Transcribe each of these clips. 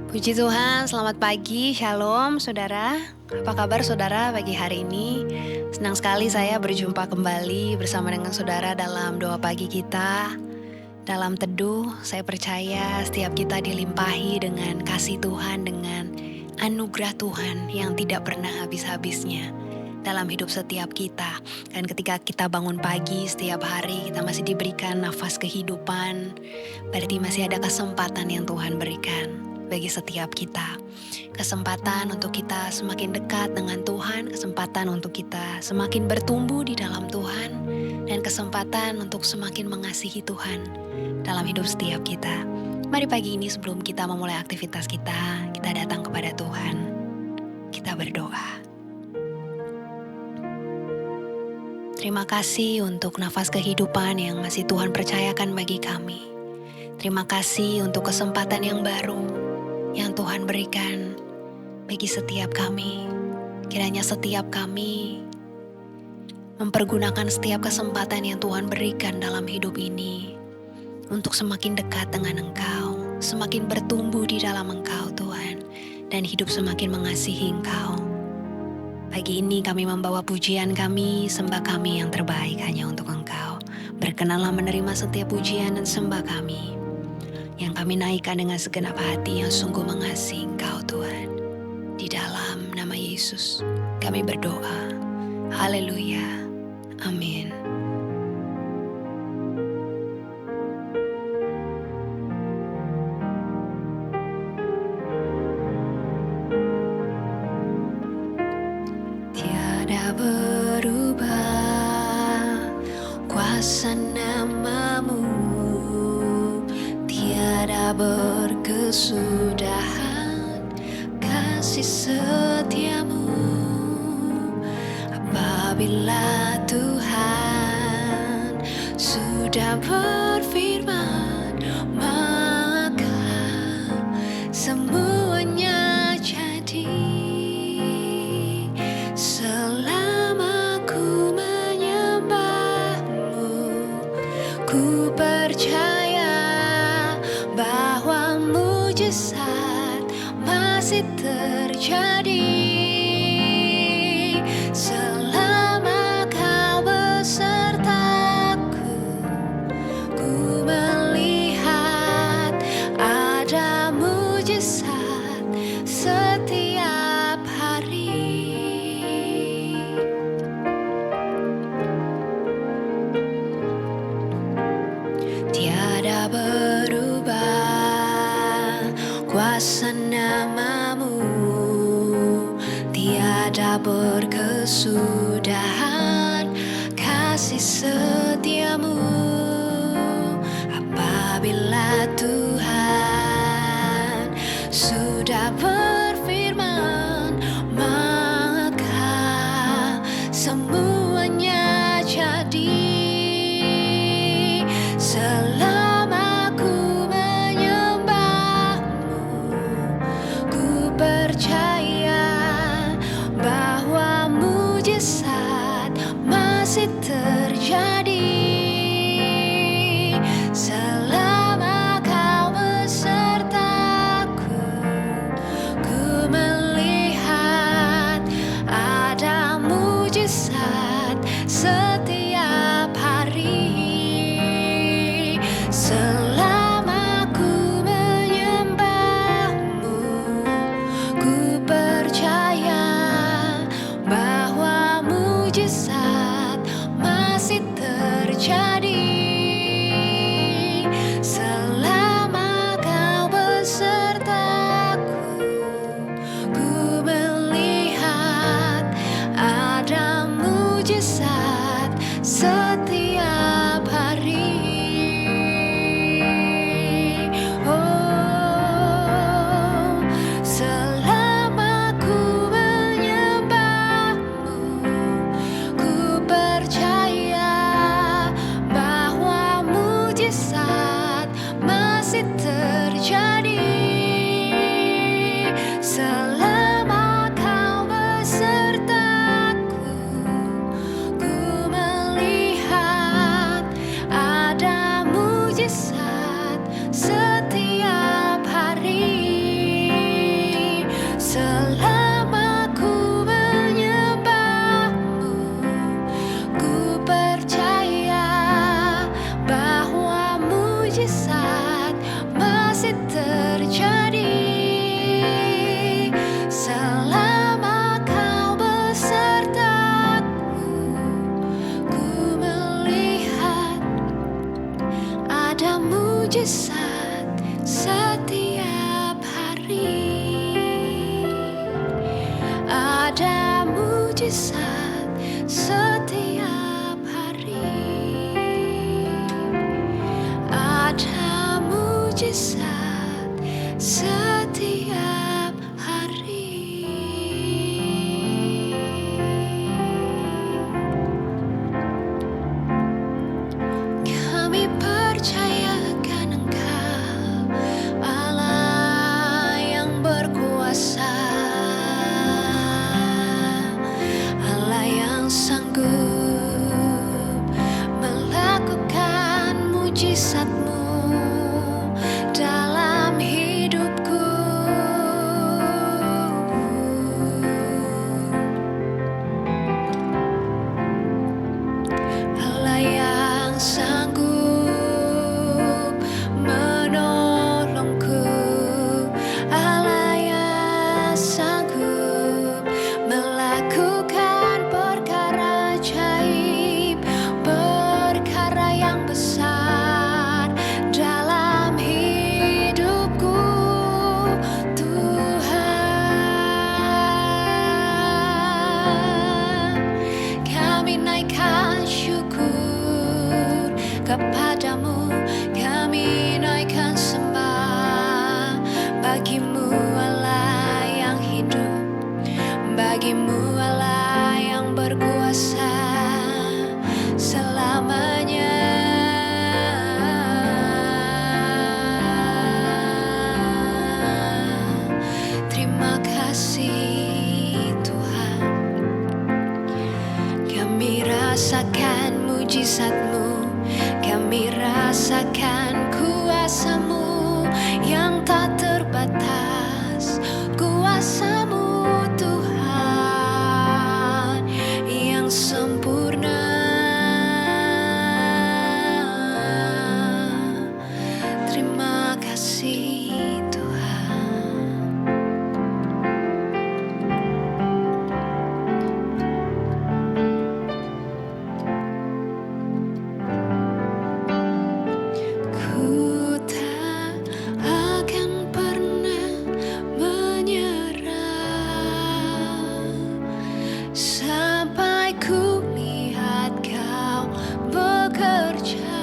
Puji Tuhan, selamat pagi, shalom saudara. Apa kabar saudara pagi hari ini? Senang sekali saya berjumpa kembali bersama dengan saudara dalam doa pagi kita. Dalam teduh, saya percaya setiap kita dilimpahi dengan kasih Tuhan, dengan anugerah Tuhan yang tidak pernah habis-habisnya dalam hidup setiap kita. Dan ketika kita bangun pagi setiap hari, kita masih diberikan nafas kehidupan, berarti masih ada kesempatan yang Tuhan berikan bagi setiap kita. Kesempatan untuk kita semakin dekat dengan Tuhan, kesempatan untuk kita semakin bertumbuh di dalam Tuhan, dan kesempatan untuk semakin mengasihi Tuhan dalam hidup setiap kita. Mari pagi ini sebelum kita memulai aktivitas kita datang kepada Tuhan. Kita berdoa. Terima kasih untuk nafas kehidupan yang masih Tuhan percayakan bagi kami. Terima kasih untuk kesempatan yang baru yang Tuhan berikan bagi setiap kami. Kiranya setiap kami mempergunakan setiap kesempatan yang Tuhan berikan dalam hidup ini untuk semakin dekat dengan Engkau, semakin bertumbuh di dalam Engkau Tuhan, dan hidup semakin mengasihi Engkau. Pagi ini kami membawa pujian kami, sembah kami yang terbaik hanya untuk Engkau. Berkenanlah menerima setiap pujian dan sembah kami yang kami naikkan dengan segenap hati yang sungguh mengasihi Engkau Tuhan. Di dalam nama Yesus kami berdoa. Haleluya. Amin. Tiada berubah kuasa nama-Mu, tiada berkesudahan kasih setia-Mu. Apabila Tuhan sudah berfirman, maka semuanya jadi. Selama ku menyembah-Mu, ku percaya bahwa mujizat masih terjadi. Selama Kau besertaku, ku melihat ada mujizat setiap hari. Tiada berubah kuasa nama-Mu, tiada berkesudahan kasih setia-Mu. Apabila Tuhan sudah berfirman, maka semuanya jadi. Selama ku menyembah-Mu, ku percaya bahwa mujizat masih terjadi. Selama Kau besertaku, ku melihat ada mujizat setiap hari. Selama ku menyembah-Mu, ku percaya bahwa mujizat masih terjadi. Selama Kau besertaku, ku melihat ada mujizat setiap hari. Oh, selama ku menyembah-Mu, ku percaya bahwa mujizat masih terjadi. Selama Kau besertaku, ku melihat ada mujizat setiap hari. mujizat setiap hari. Ada mujizat setiap hari. Ada mujizat setiap hari. Kami percayakan Engkau, Allah yang berkuasa, Allah yang sanggup melakukan mujizat-Mu dalam hidupku. Allah yang sanggup menolongku, Allah yang sanggup melakukan perkara ajaib, perkara yang besar dalam hidupku. Tuhan, kami naikkan syukur kepadamu, kami naikkan sembah bagimu Allah yang hidup, bagimu Allah yang berkuasa selamanya. Terima kasih Tuhan, kami rasakan mujizat-Mu, kami rasakan kuasa-Mu yang tak terbatas, kuasa-Mu Tuhan yang sempurna. Terima kasih Tuhan. Ku tak akan pernah menyerah sampai ku lihat Kau bekerja.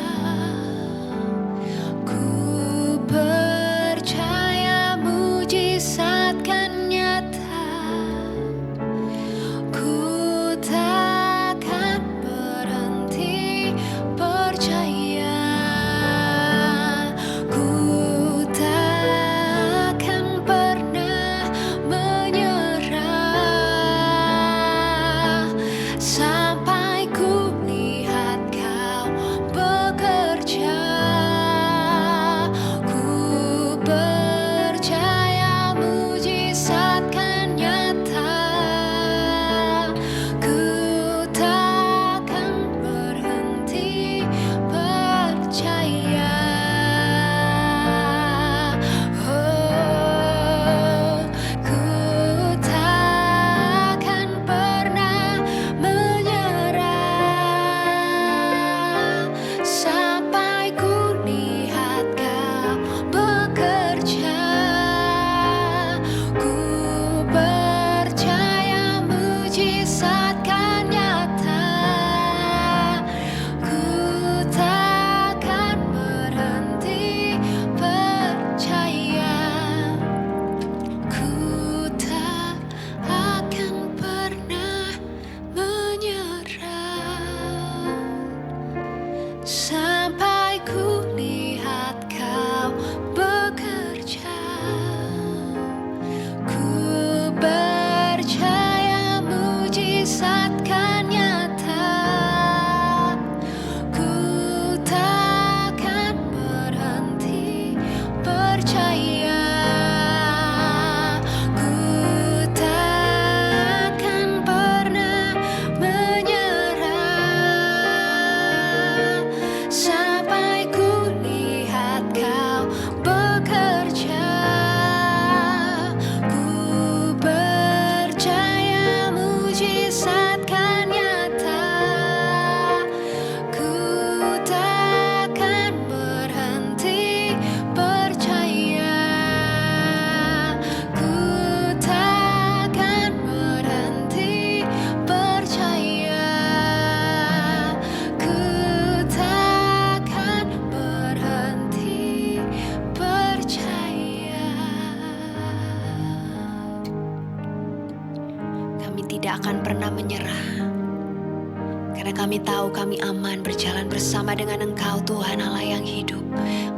Ku percaya tidak akan pernah menyerah. Karena kami tahu kami aman berjalan bersama dengan Engkau Tuhan Allah yang hidup.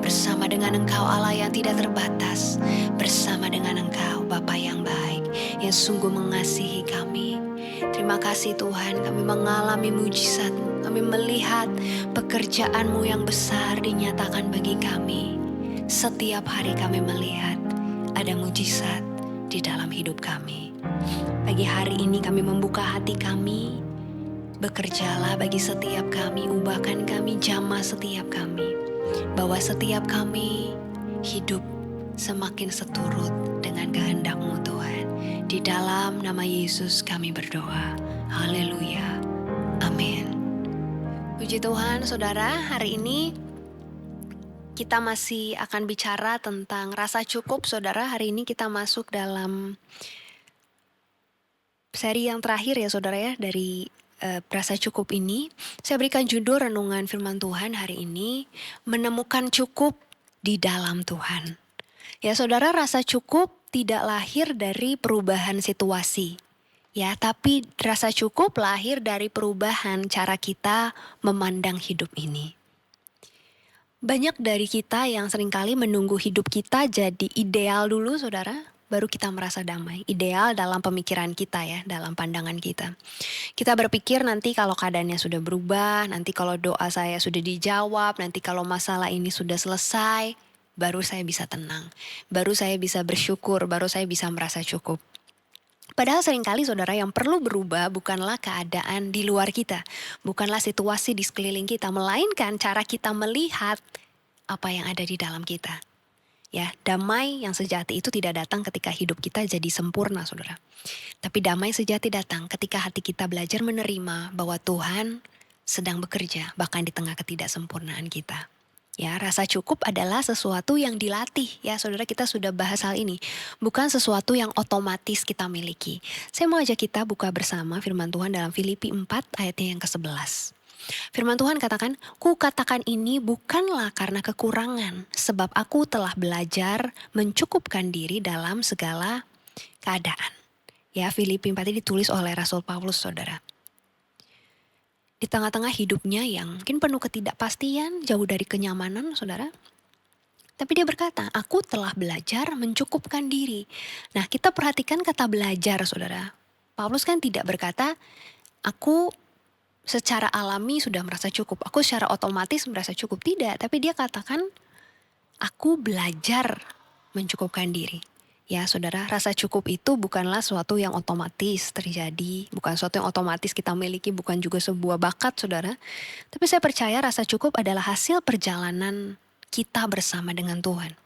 Bersama dengan Engkau Allah yang tidak terbatas. Bersama dengan Engkau Bapa yang baik, yang sungguh mengasihi kami. Terima kasih Tuhan, kami mengalami mujizat-Mu. Kami melihat pekerjaan-Mu yang besar dinyatakan bagi kami. Setiap hari kami melihat ada mujizat di dalam hidup kami. Pagi hari ini kami membuka hati kami. Bekerjalah bagi setiap kami, ubahkan kami, jamah setiap kami. Bahwa setiap kami hidup semakin seturut dengan kehendak-Mu Tuhan. Di dalam nama Yesus kami berdoa. Haleluya. Amin. Puji Tuhan, saudara, hari ini kita masih akan bicara tentang rasa cukup, saudara. Hari ini kita masuk dalam seri yang terakhir ya, saudara ya, dari rasa cukup ini. Saya berikan judul renungan firman Tuhan hari ini, menemukan cukup di dalam Tuhan. Ya saudara, rasa cukup tidak lahir dari perubahan situasi. Ya, tapi rasa cukup lahir dari perubahan cara kita memandang hidup ini. Banyak dari kita yang seringkali menunggu hidup kita jadi ideal dulu, saudara, baru kita merasa damai. Ideal dalam pemikiran kita ya, dalam pandangan kita. Kita berpikir nanti kalau keadaannya sudah berubah, nanti kalau doa saya sudah dijawab, nanti kalau masalah ini sudah selesai, baru saya bisa tenang. Baru saya bisa bersyukur, baru saya bisa merasa cukup. Padahal seringkali saudara, yang perlu berubah bukanlah keadaan di luar kita. Bukanlah situasi di sekeliling kita, melainkan cara kita melihat apa yang ada di dalam kita. Ya, damai yang sejati itu tidak datang ketika hidup kita jadi sempurna, saudara. Tapi damai sejati datang ketika hati kita belajar menerima bahwa Tuhan sedang bekerja, bahkan di tengah ketidaksempurnaan kita. Ya, rasa cukup adalah sesuatu yang dilatih. Ya, saudara, kita sudah bahas hal ini. Bukan sesuatu yang otomatis kita miliki. Saya mau ajak kita buka bersama firman Tuhan dalam Filipi 4 ayatnya yang ke-11. Firman Tuhan katakan, "Ku katakan ini bukanlah karena kekurangan, sebab aku telah belajar mencukupkan diri dalam segala keadaan." Ya, Filipi 4 ini ditulis oleh Rasul Paulus, saudara. Di tengah-tengah hidupnya yang mungkin penuh ketidakpastian, jauh dari kenyamanan, saudara. Tapi dia berkata, "Aku telah belajar mencukupkan diri." Nah, kita perhatikan kata belajar, saudara. Paulus kan tidak berkata, "Aku secara alami sudah merasa cukup, aku secara otomatis merasa cukup." Tidak, tapi dia katakan, "Aku belajar mencukupkan diri." Ya saudara, rasa cukup itu bukanlah sesuatu yang otomatis terjadi, bukan sesuatu yang otomatis kita miliki, bukan juga sebuah bakat, saudara. Tapi saya percaya rasa cukup adalah hasil perjalanan kita bersama dengan Tuhan.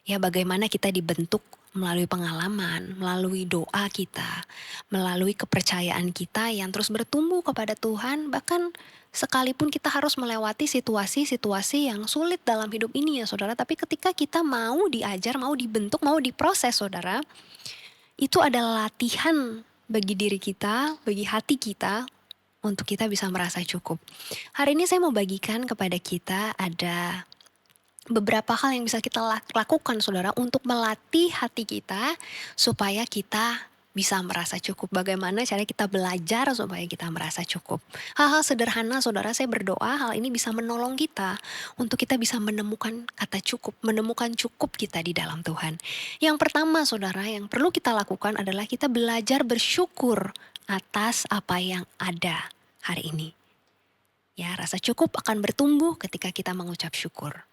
Ya, bagaimana kita dibentuk melalui pengalaman, melalui doa kita, melalui kepercayaan kita yang terus bertumbuh kepada Tuhan, bahkan sekalipun kita harus melewati situasi-situasi yang sulit dalam hidup ini ya saudara, tapi ketika kita mau diajar, mau dibentuk, mau diproses saudara, itu adalah latihan bagi diri kita, bagi hati kita, untuk kita bisa merasa cukup. Hari ini saya mau bagikan kepada kita ada beberapa hal yang bisa kita lakukan saudara untuk melatih hati kita supaya kita bisa merasa cukup. Bagaimana cara kita belajar supaya kita merasa cukup. Hal-hal sederhana saudara, saya berdoa hal ini bisa menolong kita untuk kita bisa menemukan kata cukup, menemukan cukup kita di dalam Tuhan. Yang pertama saudara, yang perlu kita lakukan adalah kita belajar bersyukur atas apa yang ada hari ini. Ya, rasa cukup akan bertumbuh ketika kita mengucap syukur.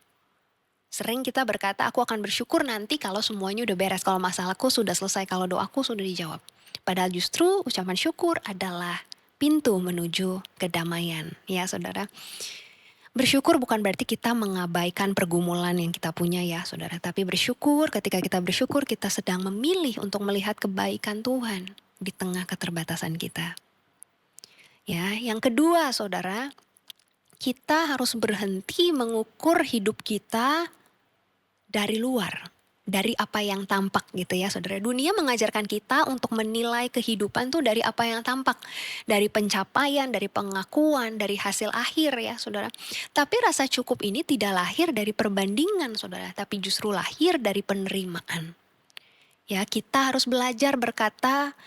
Sering kita berkata, "Aku akan bersyukur nanti kalau semuanya udah beres, kalau masalahku sudah selesai, kalau doaku sudah dijawab." Padahal justru ucapan syukur adalah pintu menuju kedamaian, ya saudara. Bersyukur bukan berarti kita mengabaikan pergumulan yang kita punya ya saudara. Tapi bersyukur, ketika kita bersyukur kita sedang memilih untuk melihat kebaikan Tuhan di tengah keterbatasan kita. Ya, yang kedua saudara, kita harus berhenti mengukur hidup kita dari luar, dari apa yang tampak gitu ya saudara. Dunia mengajarkan kita untuk menilai kehidupan tuh dari apa yang tampak. Dari pencapaian, dari pengakuan, dari hasil akhir ya saudara. Tapi rasa cukup ini tidak lahir dari perbandingan saudara, tapi justru lahir dari penerimaan. Ya, kita harus belajar berkata,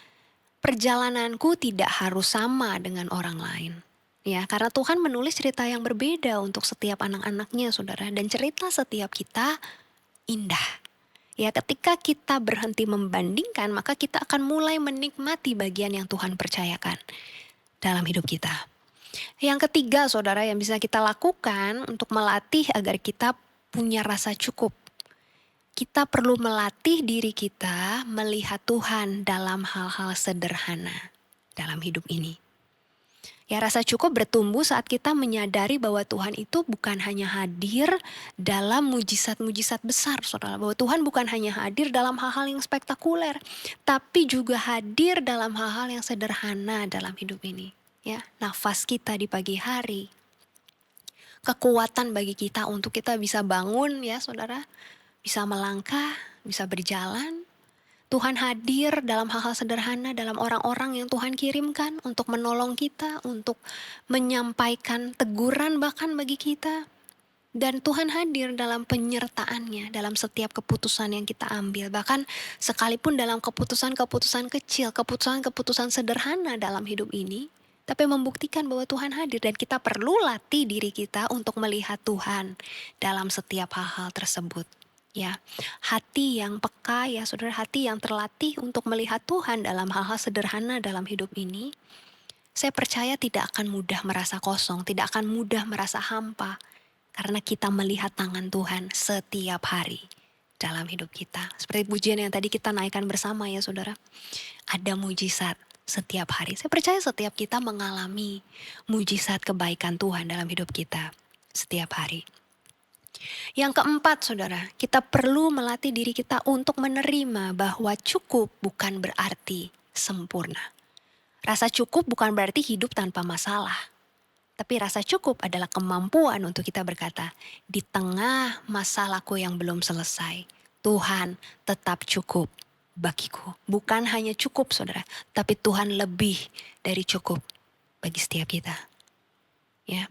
perjalananku tidak harus sama dengan orang lain. Ya, karena Tuhan menulis cerita yang berbeda untuk setiap anak-anaknya, saudara. Dan cerita setiap kita indah. Ya, ketika kita berhenti membandingkan, maka kita akan mulai menikmati bagian yang Tuhan percayakan dalam hidup kita. Yang ketiga, saudara, yang bisa kita lakukan untuk melatih agar kita punya rasa cukup. Kita perlu melatih diri kita melihat Tuhan dalam hal-hal sederhana dalam hidup ini. Ya, rasa cukup bertumbuh saat kita menyadari bahwa Tuhan itu bukan hanya hadir dalam mujizat-mujizat besar, saudara. Bahwa Tuhan bukan hanya hadir dalam hal-hal yang spektakuler, tapi juga hadir dalam hal-hal yang sederhana dalam hidup ini. Ya, nafas kita di pagi hari, kekuatan bagi kita untuk kita bisa bangun, ya saudara, bisa melangkah, bisa berjalan. Tuhan hadir dalam hal-hal sederhana, dalam orang-orang yang Tuhan kirimkan untuk menolong kita, untuk menyampaikan teguran bahkan bagi kita. Dan Tuhan hadir dalam penyertaannya, dalam setiap keputusan yang kita ambil. Bahkan sekalipun dalam keputusan-keputusan kecil, keputusan-keputusan sederhana dalam hidup ini, tapi membuktikan bahwa Tuhan hadir dan kita perlu latih diri kita untuk melihat Tuhan dalam setiap hal-hal tersebut. Ya, hati yang peka, ya saudara, hati yang terlatih untuk melihat Tuhan dalam hal-hal sederhana dalam hidup ini, saya percaya tidak akan mudah merasa kosong, tidak akan mudah merasa hampa, karena kita melihat tangan Tuhan setiap hari dalam hidup kita. Seperti pujian yang tadi kita naikkan bersama, ya saudara, ada mujizat setiap hari. Saya percaya setiap kita mengalami mujizat kebaikan Tuhan dalam hidup kita setiap hari. Yang keempat, saudara, kita perlu melatih diri kita untuk menerima bahwa cukup bukan berarti sempurna. Rasa cukup bukan berarti hidup tanpa masalah. Tapi rasa cukup adalah kemampuan untuk kita berkata, di tengah masalahku yang belum selesai, Tuhan tetap cukup bagiku. Bukan hanya cukup, saudara, tapi Tuhan lebih dari cukup bagi setiap kita. Ya.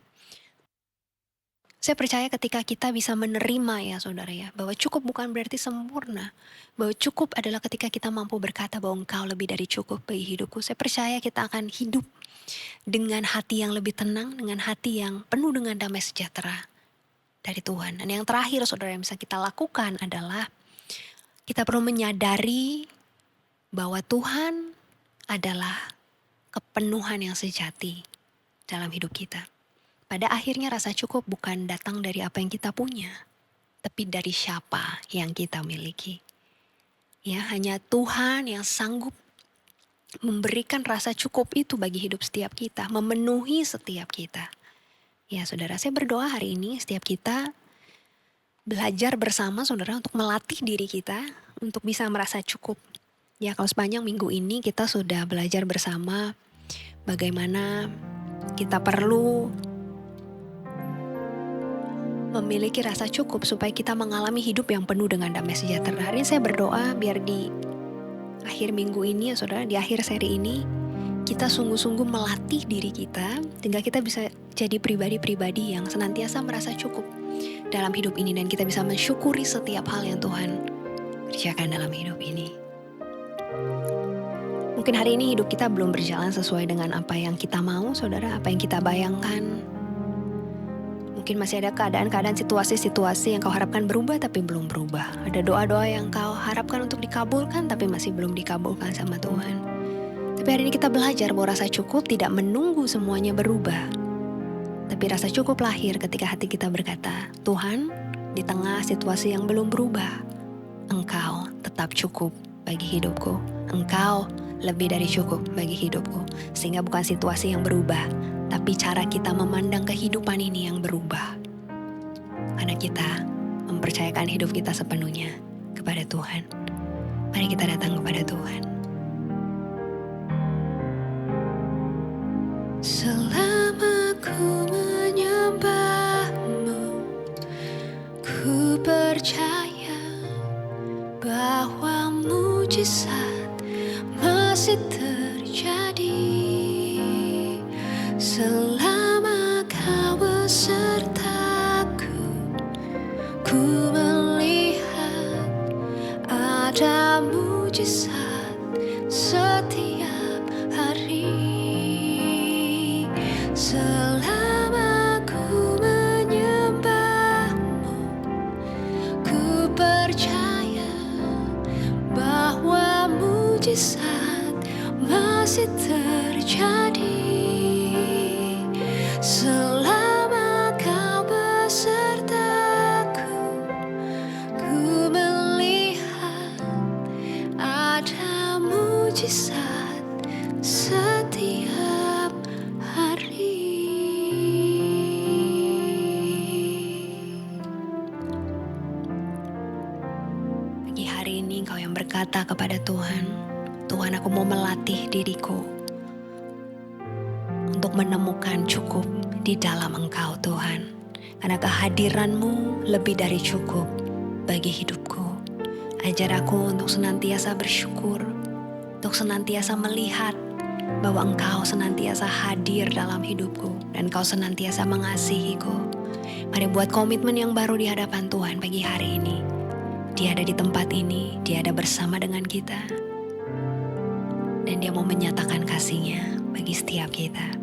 Saya percaya ketika kita bisa menerima, ya saudara, ya, bahwa cukup bukan berarti sempurna. Bahwa cukup adalah ketika kita mampu berkata bahwa Engkau lebih dari cukup bagi hidupku. Saya percaya kita akan hidup dengan hati yang lebih tenang, dengan hati yang penuh dengan damai sejahtera dari Tuhan. Dan yang terakhir, saudara, yang bisa kita lakukan adalah kita perlu menyadari bahwa Tuhan adalah kepenuhan yang sejati dalam hidup kita. Pada akhirnya rasa cukup bukan datang dari apa yang kita punya, tapi dari siapa yang kita miliki. Ya, hanya Tuhan yang sanggup memberikan rasa cukup itu bagi hidup setiap kita, memenuhi setiap kita. Ya, saudara, saya berdoa hari ini setiap kita belajar bersama, saudara, untuk melatih diri kita untuk bisa merasa cukup. Ya, kalau sepanjang minggu ini kita sudah belajar bersama bagaimana kita perlu memiliki rasa cukup supaya kita mengalami hidup yang penuh dengan damai sejahtera. Hari ini saya berdoa biar di akhir minggu ini, ya saudara, di akhir seri ini, kita sungguh-sungguh melatih diri kita sehingga kita bisa jadi pribadi-pribadi yang senantiasa merasa cukup dalam hidup ini. Dan kita bisa mensyukuri setiap hal yang Tuhan kerjakan dalam hidup ini. Mungkin hari ini hidup kita belum berjalan sesuai dengan apa yang kita mau, saudara, apa yang kita bayangkan. Mungkin masih ada keadaan-keadaan, situasi-situasi yang kau harapkan berubah tapi belum berubah. Ada doa-doa yang kau harapkan untuk dikabulkan tapi masih belum dikabulkan sama Tuhan. Tapi hari ini kita belajar bahwa rasa cukup tidak menunggu semuanya berubah. Tapi rasa cukup lahir ketika hati kita berkata, Tuhan, di tengah situasi yang belum berubah, Engkau tetap cukup bagi hidupku. Engkau lebih dari cukup bagi hidupku. Sehingga bukan situasi yang berubah, tapi cara kita memandang kehidupan ini yang berubah. Karena kita mempercayakan hidup kita sepenuhnya kepada Tuhan. Mari kita datang kepada Tuhan. Selama ku menyembahmu, ku percaya bahwa mujizat masih terjadi. Selama kau besertaku, ku melihat ada mujizat setiap percaya bahwa mujizat masih terjadi selama kau besertaku. Ku melihat ada mujizat setiap hari. Pagi hari ini engkau yang berkata kepada Tuhan, Tuhan, aku mau melatih diriku untuk menemukan cukup di dalam Engkau, Tuhan. Karena kehadiran-Mu lebih dari cukup bagi hidupku. Ajar aku untuk senantiasa bersyukur, untuk senantiasa melihat bahwa Engkau senantiasa hadir dalam hidupku dan Engkau senantiasa mengasihiku. Mari buat komitmen yang baru di hadapan Tuhan pagi hari ini. Dia ada di tempat ini, Dia ada bersama dengan kita. Dan Dia mau menyatakan kasih-Nya bagi setiap kita.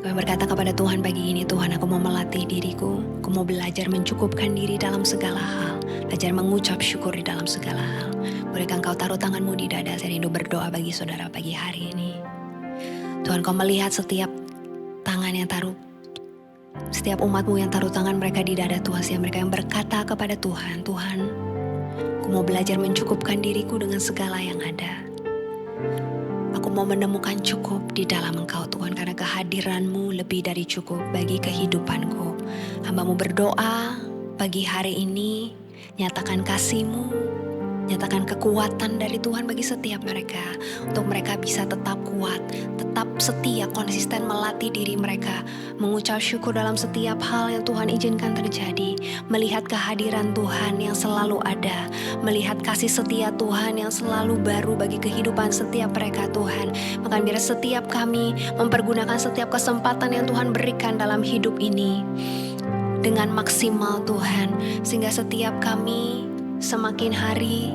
Kami berkata kepada Tuhan pagi ini, Tuhan, aku mau melatih diriku, aku mau belajar mencukupkan diri dalam segala hal, belajar mengucap syukur di dalam segala hal. Bolehkah Engkau taruh tanganmu di dada, saya rindu berdoa bagi saudara pagi hari ini. Tuhan, Kau melihat setiap tangan yang taruh, setiap umat-Mu yang taruh tangan mereka di dada Tuhan, sehingga mereka yang berkata kepada Tuhan, Tuhan, aku mau belajar mencukupkan diriku dengan segala yang ada. Aku mau menemukan cukup di dalam Engkau Tuhan, karena kehadiran-Mu lebih dari cukup bagi kehidupanku. Hamba-Mu berdoa pagi hari ini, nyatakan kasih-Mu, nyatakan kekuatan dari Tuhan bagi setiap mereka, untuk mereka bisa tetap kuat, tetap setia, konsisten melatih diri mereka, mengucap syukur dalam setiap hal yang Tuhan izinkan terjadi, melihat kehadiran Tuhan yang selalu ada, melihat kasih setia Tuhan yang selalu baru bagi kehidupan setiap mereka Tuhan. Maka biar setiap kami mempergunakan setiap kesempatan yang Tuhan berikan dalam hidup ini dengan maksimal Tuhan, sehingga setiap kami semakin hari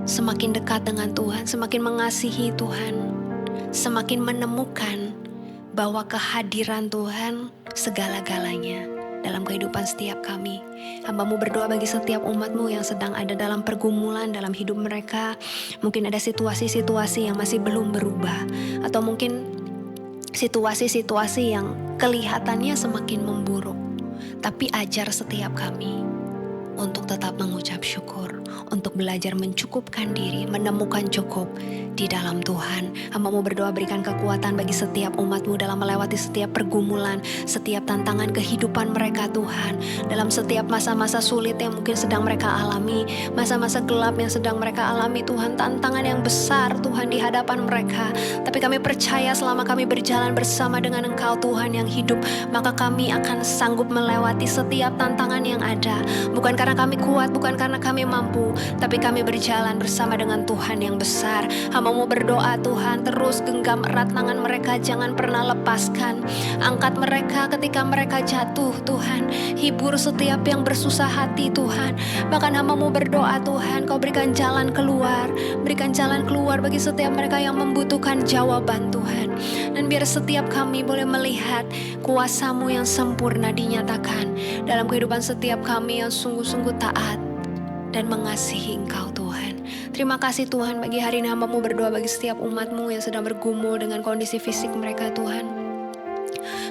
semakin dekat dengan Tuhan, semakin mengasihi Tuhan, semakin menemukan bahwa kehadiran Tuhan segala-galanya dalam kehidupan setiap kami. Hamba-Mu berdoa bagi setiap umat-Mu yang sedang ada dalam pergumulan dalam hidup mereka. Mungkin ada situasi-situasi yang masih belum berubah, atau mungkin situasi-situasi yang kelihatannya semakin memburuk. Tapi ajar setiap kami untuk tetap mengucap syukur, untuk belajar mencukupkan diri, menemukan cukup di dalam Tuhan. Hamba-Mu berdoa berikan kekuatan bagi setiap umat-Mu dalam melewati setiap pergumulan, setiap tantangan kehidupan mereka Tuhan. Dalam setiap masa-masa sulit yang mungkin sedang mereka alami, masa-masa gelap yang sedang mereka alami Tuhan, tantangan yang besar Tuhan di hadapan mereka. Tapi kami percaya selama kami berjalan bersama dengan Engkau Tuhan yang hidup, maka kami akan sanggup melewati setiap tantangan yang ada. Bukan karena kami kuat, bukan karena kami mampu, tapi kami berjalan bersama dengan Tuhan yang besar. Hamba-Mu berdoa Tuhan, terus genggam erat tangan mereka, jangan pernah lepaskan. Angkat mereka ketika mereka jatuh Tuhan, hibur setiap yang bersusah hati Tuhan. Bahkan hamba-Mu berdoa Tuhan, Kau berikan jalan keluar, berikan jalan keluar bagi setiap mereka yang membutuhkan jawaban Tuhan. Dan biar setiap kami boleh melihat kuasa-Mu yang sempurna dinyatakan dalam kehidupan setiap kami yang sungguh-sungguh taat dan mengasihi Engkau Tuhan. Terima kasih Tuhan, bagi hari ini hamba-Mu berdoa bagi setiap umat-Mu yang sedang bergumul dengan kondisi fisik mereka Tuhan.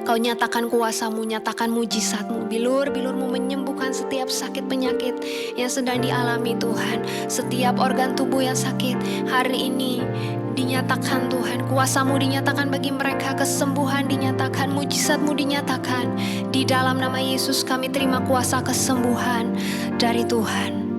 Kau nyatakan kuasa-Mu, nyatakan mujizat-Mu, bilur-bilur-Mu menyembuhkan setiap sakit penyakit yang sedang dialami Tuhan. Setiap organ tubuh yang sakit hari ini dinyatakan Tuhan, kuasa-Mu dinyatakan bagi mereka, kesembuhan dinyatakan, mujizat-Mu dinyatakan. Di dalam nama Yesus kami terima kuasa kesembuhan dari Tuhan.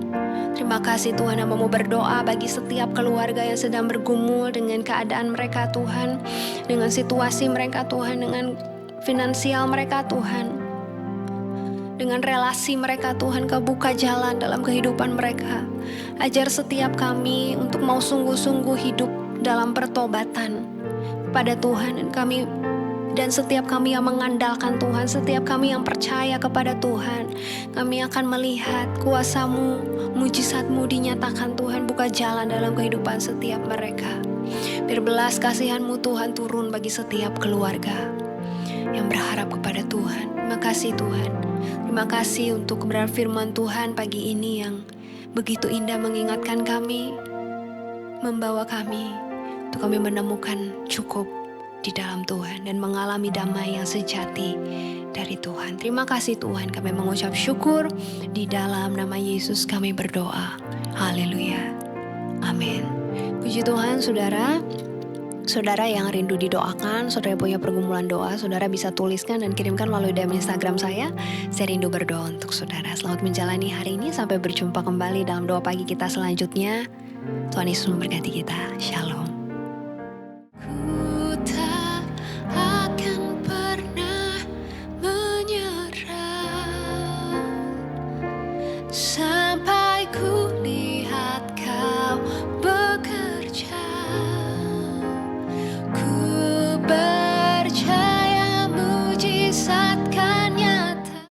Terima kasih Tuhan, hamba-Mu berdoa bagi setiap keluarga yang sedang bergumul dengan keadaan mereka Tuhan, dengan situasi mereka Tuhan, dengan finansial mereka Tuhan, dengan relasi mereka Tuhan. Kau buka jalan dalam kehidupan mereka. Ajar setiap kami untuk mau sungguh-sungguh hidup dalam pertobatan kepada Tuhan, dan setiap kami yang mengandalkan Tuhan, setiap kami yang percaya kepada Tuhan, kami akan melihat kuasa-Mu, mujizat-Mu dinyatakan Tuhan. Buka jalan dalam kehidupan setiap mereka. Biar belas kasihan-Mu Tuhan turun bagi setiap keluarga yang berharap kepada Tuhan. Terima kasih Tuhan. Terima kasih untuk kebenaran firman Tuhan pagi ini yang begitu indah mengingatkan kami, membawa kami untuk kami menemukan cukup di dalam Tuhan dan mengalami damai yang sejati dari Tuhan. Terima kasih Tuhan, kami mengucap syukur di dalam nama Yesus kami berdoa. Haleluya. Amin. Puji Tuhan, saudara. Saudara yang rindu didoakan, saudara punya pergumulan doa, saudara bisa tuliskan dan kirimkan melalui DM Instagram saya. Saya rindu berdoa untuk saudara. Selamat menjalani hari ini, sampai berjumpa kembali dalam doa pagi kita selanjutnya. Tuhan Yesus memberkati kita. Shalom.